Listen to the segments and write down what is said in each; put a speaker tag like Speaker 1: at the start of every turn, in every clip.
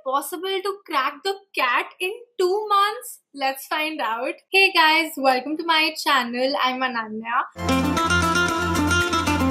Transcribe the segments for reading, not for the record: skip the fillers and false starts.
Speaker 1: possible to crack the cat in 2 months? Let's find out. Hey guys, welcome to my channel. I'm Ananya.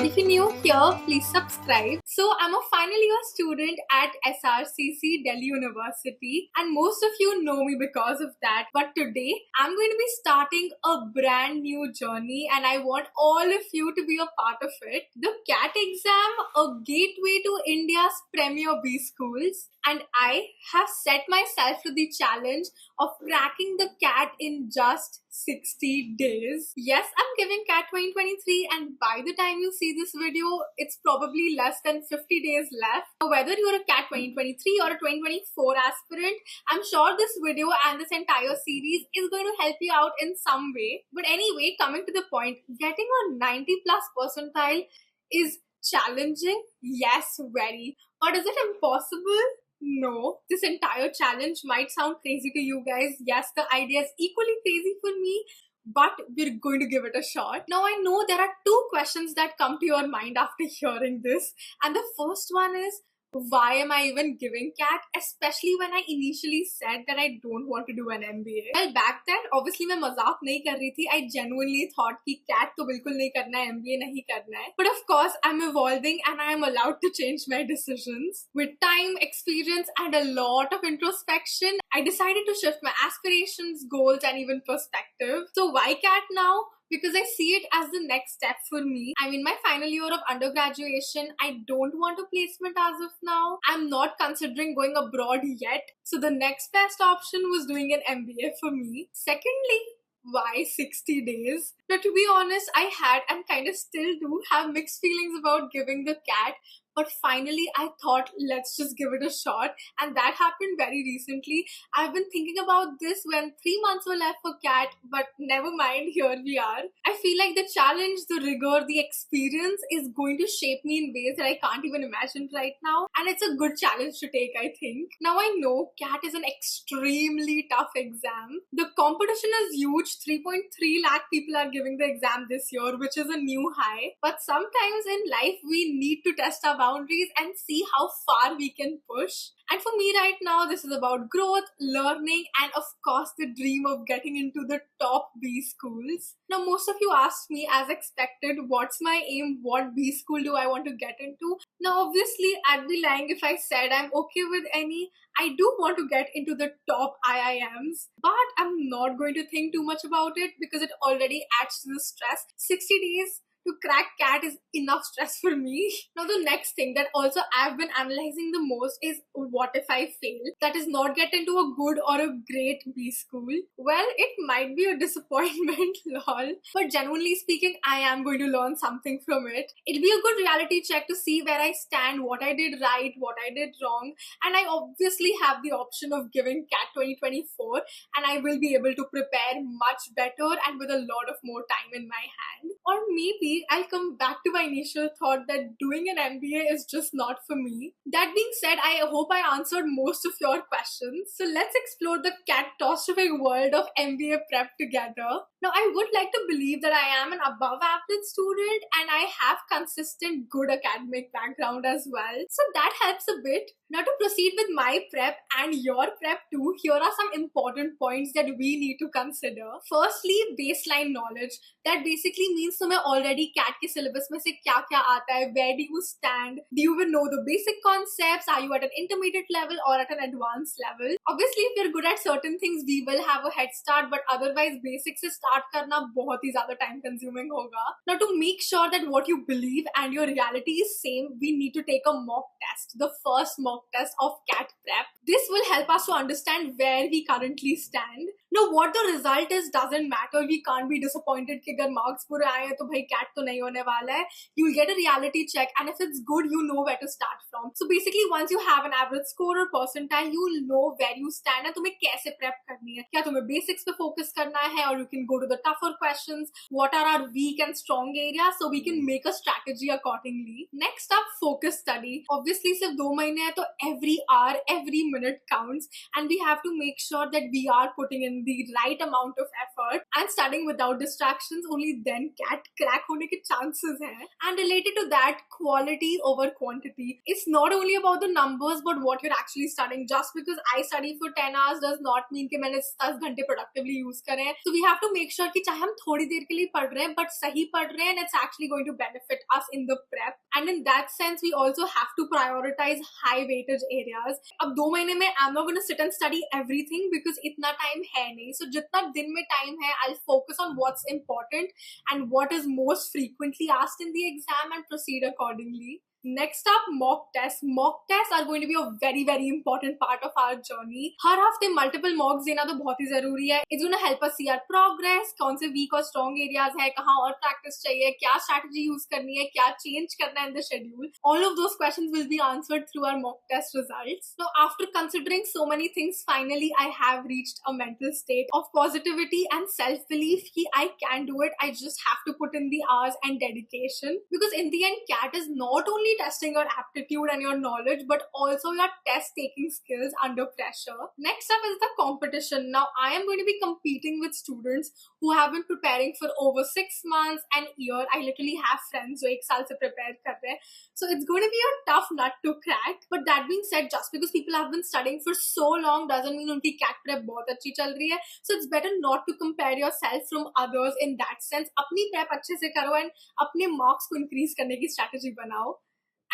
Speaker 1: If you're new here, please subscribe. So I'm a final year student at Srcc Delhi University, and most of you know me because of that. But today I'm going to be starting a brand new journey, and I want all of you to be a part of it. The CAT exam, a gateway to India's premier B schools, and I have set myself to the challenge of cracking the CAT in just 60 days. Yes, I'm giving CAT 2023, and by the time you see this video, it's probably less than 50 days left. Whether you're a CAT 2023 or a 2024 aspirant, I'm sure this video and this entire series is going to help you out in some way. But anyway, coming to the point, getting a 90 plus percentile is challenging. Yes, very. But is it impossible? No. This entire challenge might sound crazy to you guys. Yes, the idea is equally crazy for me, but we're going to give it a shot. Now, I know there are two questions that come to your mind after hearing this. And the first one is, why am I even giving CAT? Especially when I initially said that I don't want to do an MBA. Well, back then, obviously मैं मजाक नहीं कर रही थी. I genuinely thought कि CAT तो बिल्कुल नहीं करना है, MBA नहीं करना है. But of course, I'm evolving and I am allowed to change my decisions. With time, experience, and a lot of introspection, I decided to shift my aspirations, goals, and even perspective. So why CAT now? Because I see it as the next step for me. I'm in my final year of undergraduation. I don't want a placement as of now. I'm not considering going abroad yet. So the next best option was doing an MBA for me. Secondly, why 60 days? Now, to be honest, I had and kind of still do have mixed feelings about giving the CAT. But finally, I thought, let's just give it a shot. And that happened very recently. I've been thinking about this when 3 months were left for CAT, but never mind, here we are. I feel like the challenge, the rigor, the experience is going to shape me in ways that I can't even imagine right now. And it's a good challenge to take, I think. Now I know CAT is an extremely tough exam. The competition is huge. 3.3 lakh people are giving the exam this year, which is a new high. But sometimes in life, we need to test our boundaries and see how far we can push. And for me right now, this is about growth, learning, and of course the dream of getting into the top B schools. Now, most of you asked me, as expected, what's my aim? What B school do I want to get into? Now, obviously, I'd be lying if I said I'm okay with any. I do want to get into the top IIMs, but I'm not going to think too much about it because it already adds to the stress. 60 days to crack CAT is enough stress for me. Now, the next thing that also I've been analyzing the most is, what if I fail? That is, not get into a good or a great B school. Well, it might be a disappointment, lol. But genuinely speaking, I am going to learn something from it. It'll be a good reality check to see where I stand, what I did right, what I did wrong. And I obviously have the option of giving CAT 2024, and I will be able to prepare much better and with a lot of more time in my hand. Or maybe I'll come back to my initial thought that doing an MBA is just not for me. That being said, I hope I answered most of your questions. So let's explore the catastrophic world of MBA prep together. Now, I would like to believe that I am an above average student and I have consistent good academic background as well. So that helps a bit. Now, to proceed with my prep and your prep too, here are some important points that we need to consider. Firstly, baseline knowledge. That basically means तुम्हें already CAT के syllabus में से क्या क्या आता है, where do you stand, do you even know the basic concepts, are you at an intermediate level or at an advanced level. Obviously, if you're good at certain things, we will have a head start, but otherwise basics से start करना बहुत ही ज़्यादा time consuming होगा. Now, to make sure that what you believe and your reality is same, we need to take a mock test, the first mock test of CAT prep. This will help us to understand where we currently stand. Now, what the result is doesn't matter. We can't be disappointed कि अगर marks पूरे आए हैं तो भाई CAT तो नहीं होने वाला है. You'll get a reality check, and if it's good, you know where to start from. So basically, once you have an average score or percentile, you'll know where you stand and तुम्हें कैसे prep करनी है. क्या तुम्हें basics पे focus करना है, or you can go to the tougher questions. What are our weak and strong areas, so we can make a strategy accordingly. Next up, focus study. Obviously, सिर्फ 2 महीने है तो every hour, every minute counts, and we have to make sure that we are putting in discipline, the right amount of effort, and studying without distractions, only then CAT crack hone ke chances hai. And related to that, quality over quantity. It's not only about the numbers but what you're actually studying. Just because I study for 10 hours does not mean कि मैंने 10 घंटे productively use करे हैं. So we have to make sure कि चाहे हम थोड़ी देर के लिए पढ़ रहे हैं but सही पढ़ रहे हैं, and it's actually going to benefit us in the prep. And in that sense, we also have to prioritize high weightage areas. अब 2 महीने में I'm not going to sit and study everything because इतना time है नहीं. So जितना दिन में time है, I'll focus on what's important and what is most frequently asked in the exam and proceed accordingly. Next up, mock tests. Mock tests are going to be a very very important part of our journey. हर हफ्ते multiple mocks देना तो बहुत ही जरूरी है. It's going to help us see our progress, कौन से weak और strong areas है, कहाँ और practice चाहिए, क्या strategy use करनी है, क्या change करना है in the schedule. All of those questions will be answered through our mock test results. So after considering so many things, finally I have reached a mental state of positivity and self-belief कि I can do it. I just have to put in the hours and dedication, because in the end CAT is not only testing your aptitude and your knowledge but also your test taking skills under pressure. Next up is the competition. Now I am going to be competing with students who have been preparing for over 6 months and year. I literally have friends who 1 साल से prepare कर रहे हैं. So it's going to be a tough nut to crack. But that being said, just because people have been studying for so long doesn't mean उनकी CAT prep बहुत अच्छी चल रही है. So it's better not to compare yourself from others in that sense. अपनी prep अच्छे से करो and अपने marks को increase करने की strategy बनाओ.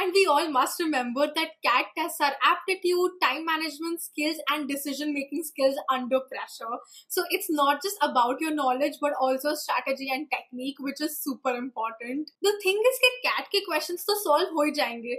Speaker 1: And we all must remember that CAT tests are aptitude, time management skills, and decision-making skills under pressure. So it's not just about your knowledge, but also strategy and technique, which is super important. The thing is that CAT के questions तो solve हो ही जाएंगे.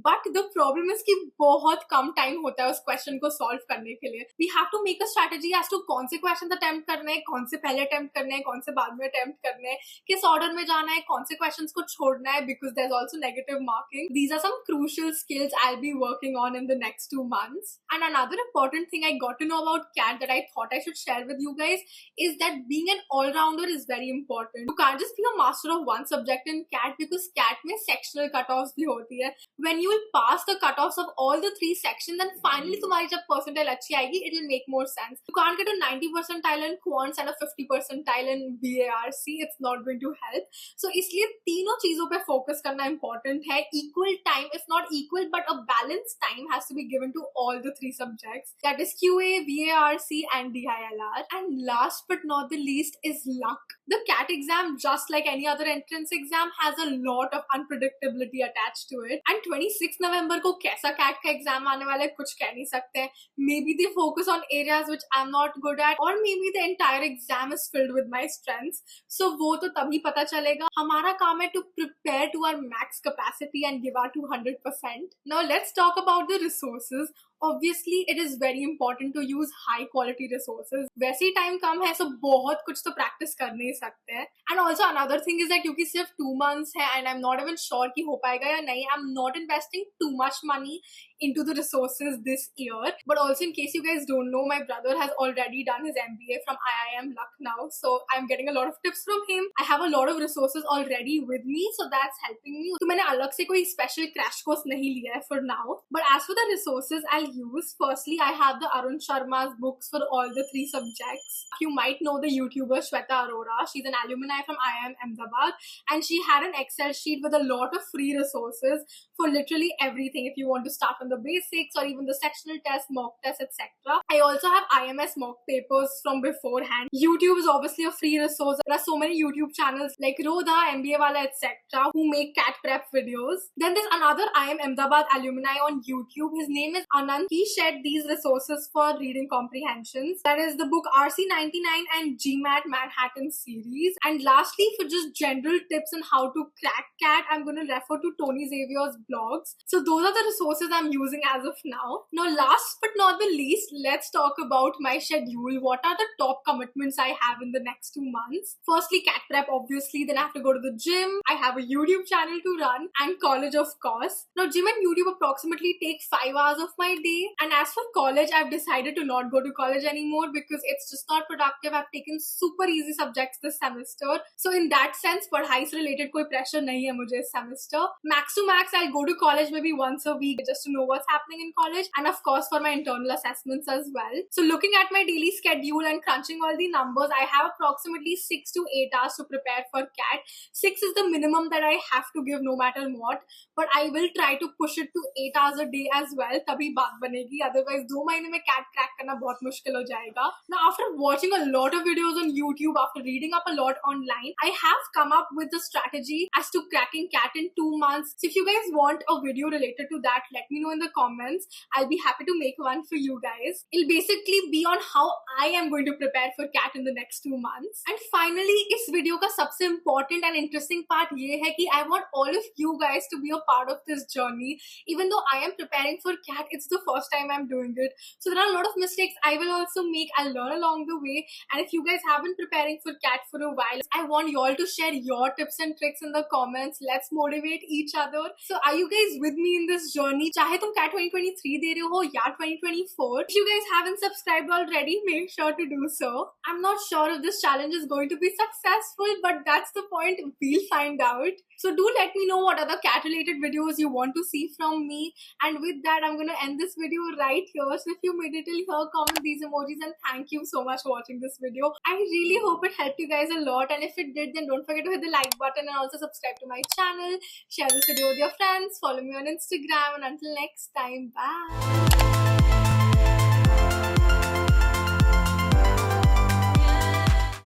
Speaker 1: But the problem is कि बहुत कम time होता है उस question को solve करने के लिए. We have to make a strategy as to कौन से questions attempt करने हैं, कौन से पहले attempt करने हैं, कौन से बाद में attempt करने हैं, किस order में जाना है, कौन से questions को छोड़ना है, because there's also negative marking. These are some crucial skills I'll be working on in the next 2 months. And another important thing I got to know about CAT that I thought I should share with you guys is that being an all-rounder is very important. You can't just be a master of one subject in CAT, because CAT में sectional cutoffs भी होती है. When you will pass the cutoffs of all the 3 sections, then finally तुम्हारी जब percentile अच्छी आएगी, it will make more sense. You can't get a 90 percentile in quants and a 50 percentile in BARC. It's not going to help. So इसलिए तीनों चीजों पे focus करना important है. Equal time, if not equal, but a balanced time has to be given to all the 3 subjects. That is QA, BARC, and DILR. And last but not the least is luck. The CAT exam, just like any other entrance exam, has a lot of unpredictability attached to it. And 26 नवंबर को कैसा CAT का exam आने वाला है कुछ कह नहीं सकते. Maybe they focus on areas which I'm not good at, or maybe the entire exam is filled with my strengths. So वो तो तभी पता चलेगा. हमारा काम है to prepare to our max capacity and give our 200%. Now let's talk about the resources. Obviously it is very important to use high quality resources. वैसे ही time कम है, so बहुत कुछ तो practice कर नहीं सकते हैं. And also another thing is that क्योंकि सिर्फ 2 months है and I'm not even sure कि हो पाएगा या नहीं, I'm not investing too much money into the resources this year. But also, in case you guys don't know, my brother has already done his MBA from IIM Lucknow, so I'm getting a lot of tips from him. I have a lot of resources already with me, so that's helping me. So मैंने अलग से कोई special crash course नहीं लिया है for now. But as for the resources I'll use, firstly I have the Arun Sharma's books for all the 3 subjects. You might know the YouTuber Shweta Arora. She's an alumni from IIM Ahmedabad, and she had an Excel sheet with a lot of free resources for literally everything. If you want to start from the basics or even the sectional tests, mock tests, etc. I also have IMS mock papers from beforehand. YouTube is obviously a free resource. There are so many YouTube channels like Rodha, MBA Wala, etc. who make CAT prep videos. Then there's another IIM Ahmedabad alumni on YouTube. His name is Anand. He shared these resources for reading comprehensions. That is the book RC99 and GMAT Manhattan series. And lastly, for just general tips on how to crack CAT, I'm going to refer to Tony Xavier's blogs. So those are the resources I'm using as of now. Now, last but not the least, let's talk about my schedule. What are the top commitments I have in the next 2 months? Firstly, CAT prep, obviously. Then I have to go to the gym. I have a YouTube channel to run, and college, of course. Now, gym and YouTube approximately take 5 hours of my day. And as for college, I've decided to not go to college anymore because it's just not productive. I've taken super easy subjects this semester. So in that sense, पढ़ाई से related कोई pressure नहीं है मुझे इस semester. Max to max, I'll go to college maybe once a week just to know what's happening in college, and of course for my internal assessments as well. So looking at my daily schedule and crunching all the numbers, I have approximately 6 to 8 hours to prepare for CAT. 6 is the minimum that I have to give no matter what, but I will try to push it to 8 hours a day as well. तभी बात बनेगी, otherwise 2 महीने में CAT crack करना बहुत मुश्किल हो जाएगा. Now after watching a lot of videos on YouTube, after reading up a lot online, I have come up with a strategy as to cracking CAT in 2 months. So if you guys want a video related to that, let me know in the comments. I'll be happy to make one for you guys. It'll basically be on how I am going to prepare for CAT in the next 2 months. And finally, इस video का सबसे important and interesting part ये है कि I want all of you guys to be a part of this journey. Even though I am preparing for CAT, it's the first time I'm doing it. So there are a lot of mistakes I will also make. I'll learn along the way. And if you guys have been preparing for CAT for a while, I want you all to share your tips and tricks in the comments. Let's motivate each other. So are you guys with me in this journey? चाहे तुम CAT 2023 दे रहे हो या 2024. If you guys haven't subscribed already, make sure to do so. I'm not sure if this challenge is going to be successful, but that's the point. We'll find out. So do let me know what other CAT related videos you want to see from me. And with that, I'm going to end this video right here. So if you made it till here, comment these emojis, and thank you so much for watching this video. I really hope it helped you guys a lot, and if it did, then don't forget to hit the like button and also subscribe to my channel. Share this video with your friends, follow me on Instagram, and until next time, bye.